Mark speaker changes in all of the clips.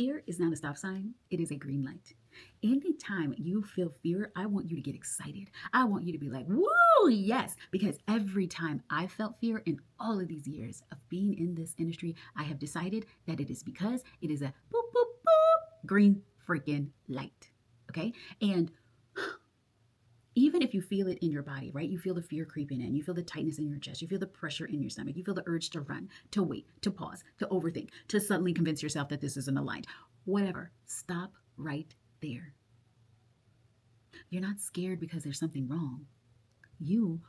Speaker 1: Fear is not a stop sign, it is a green light. Anytime you feel fear, I want you to get excited. I want you to be like, woo, yes. Because every time I felt fear in all of these years of being in this industry, I have decided that it is because it is a boop, boop, boop, green freaking light. Okay. And even if you feel it in your body, right? You feel the fear creeping in, you feel the tightness in your chest, you feel the pressure in your stomach, you feel the urge to run, to wait, to pause, to overthink, to suddenly convince yourself that this isn't aligned. Whatever, stop right there. You're not scared because there's something wrong. You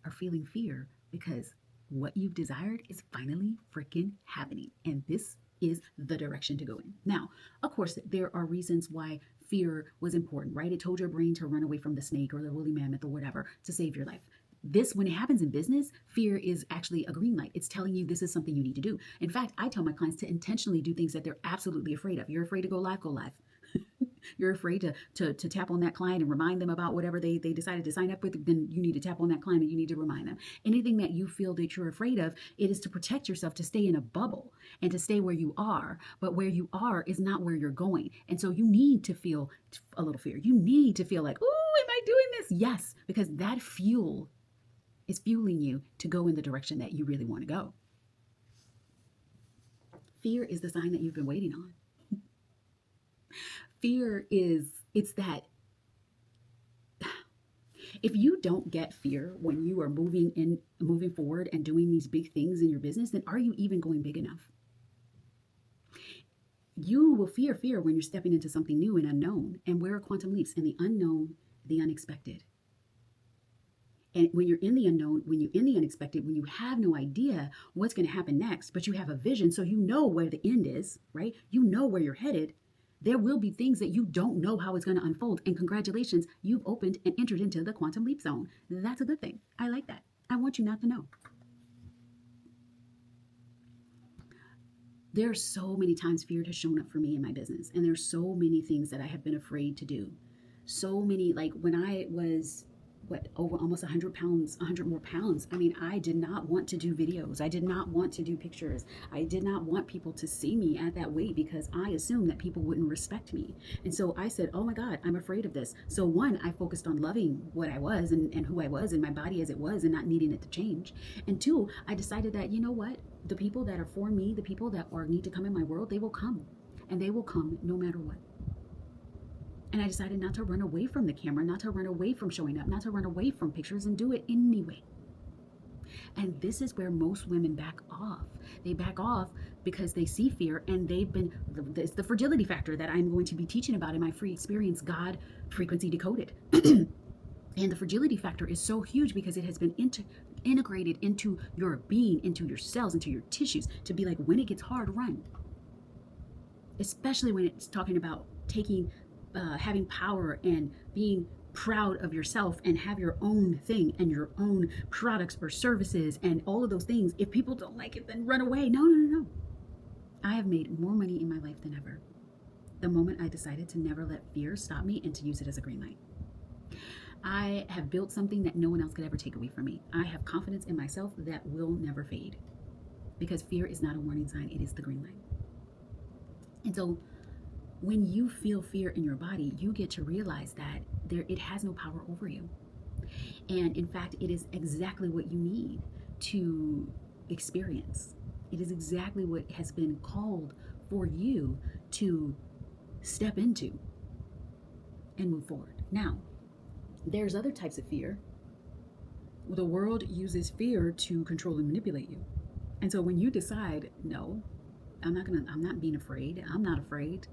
Speaker 1: are feeling fear because what you've desired is finally freaking happening. And this is the direction to go in. Now, of course, there are reasons why fear was important, right? It told your brain to run away from the snake or the woolly mammoth or whatever to save your life. This, when it happens in business, fear is actually a green light. It's telling you this is something you need to do. In fact, I tell my clients to intentionally do things that they're absolutely afraid of. You're afraid to go live, go live. You're afraid to tap on that client and remind them about whatever they decided to sign up with, then you need to tap on that client and you need to remind them. Anything that you feel that you're afraid of, it is to protect yourself, to stay in a bubble and to stay where you are. But where you are is not where you're going. And so you need to feel a little fear. You need to feel like, oh, am I doing this? Yes, because that fuel is fueling you to go in the direction that you really want to go. Fear is the sign that you've been waiting on. Fear it's that if you don't get fear when you are moving forward and doing these big things in your business, then are you even going big enough? You will fear when you're stepping into something new and unknown. And where are quantum leaps? In the unknown, the unexpected. And when you're in the unknown, when you're in the unexpected, when you have no idea what's going to happen next, but you have a vision, so you know where the end is, right? You know where you're headed. There will be things that you don't know how it's going to unfold. And congratulations, you've opened and entered into the quantum leap zone. That's a good thing. I like that. I want you not to know. There are so many times fear has shown up for me in my business. And there's so many things that I have been afraid to do. So many, like when I was over almost 100 pounds, 100 more pounds. I mean, I did not want to do videos. I did not want to do pictures. I did not want people to see me at that weight because I assumed that people wouldn't respect me. And so I said, oh my God, I'm afraid of this. So one, I focused on loving what I was and who I was and my body as it was and not needing it to change. And two, I decided that, you know what? The people that are for me, the people that need to come in my world, they will come. And they will come no matter what. And I decided not to run away from the camera, not to run away from showing up, not to run away from pictures and do it anyway. And this is where most women back off. They back off because they see fear and it's the fragility factor that I'm going to be teaching about in my free experience, God Frequency Decoded. And the fragility factor is so huge because it has been integrated into your being, into your cells, into your tissues to be like, when it gets hard, run. Especially when it's talking about having power and being proud of yourself and have your own thing and your own products or services and all of those things. If people don't like it, then run away. No. I have made more money in my life than ever the moment I decided to never let fear stop me and to use it as a green light. I have built something that no one else could ever take away from me. I have confidence in myself that will never fade because fear is not a warning sign. It is the green light. And so when you feel fear in your body, you get to realize that it has no power over you. And in fact, it is exactly what you need to experience. It is exactly what has been called for you to step into and move forward. Now, there's other types of fear. The world uses fear to control and manipulate you. And so when you decide, no, I'm not being afraid. I'm not afraid.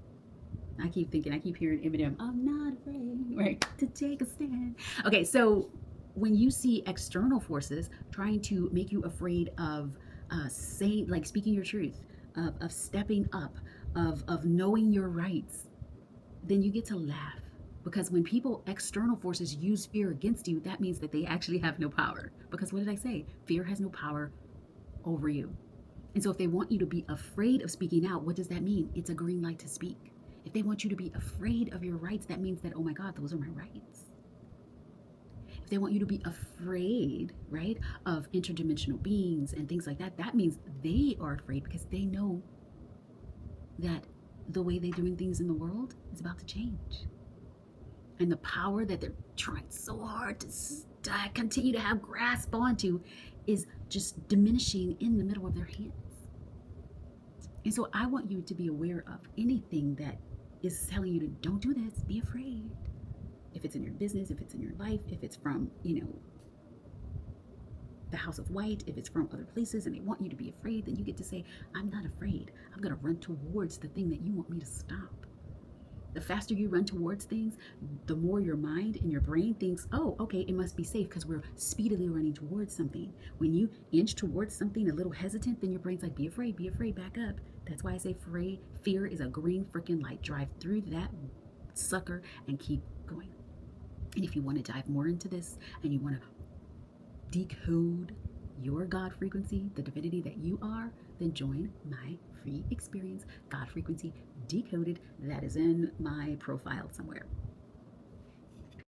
Speaker 1: I keep hearing Eminem, I'm not afraid, right, to take a stand. Okay, so when you see external forces trying to make you afraid of speaking your truth, of stepping up, of knowing your rights, then you get to laugh. Because when external forces use fear against you, that means that they actually have no power. Because what did I say? Fear has no power over you. And so if they want you to be afraid of speaking out, what does that mean? It's a green light to speak. If they want you to be afraid of your rights, that means that, oh my God, those are my rights. If they want you to be afraid, right, of interdimensional beings and things like that, that means they are afraid because they know that the way they're doing things in the world is about to change. And the power that they're trying so hard to continue to have grasp onto is just diminishing in the middle of their hands. And so I want you to be aware of anything that is telling you to don't do this, be afraid. If it's in your business, if it's in your life, if it's from, the House of White, if it's from other places and they want you to be afraid, then you get to say, I'm not afraid. I'm going to run towards the thing that you want me to stop. The faster you run towards things, the more your mind and your brain thinks, oh, okay, it must be safe because we're speedily running towards something. When you inch towards something a little hesitant, then your brain's like, be afraid, back up. That's why I say fear is a green freaking light. Drive through that sucker and keep going. And if you want to dive more into this and you want to decode your God frequency, the divinity that you are, then join my free experience, God Frequency Decoded. That is in my profile somewhere.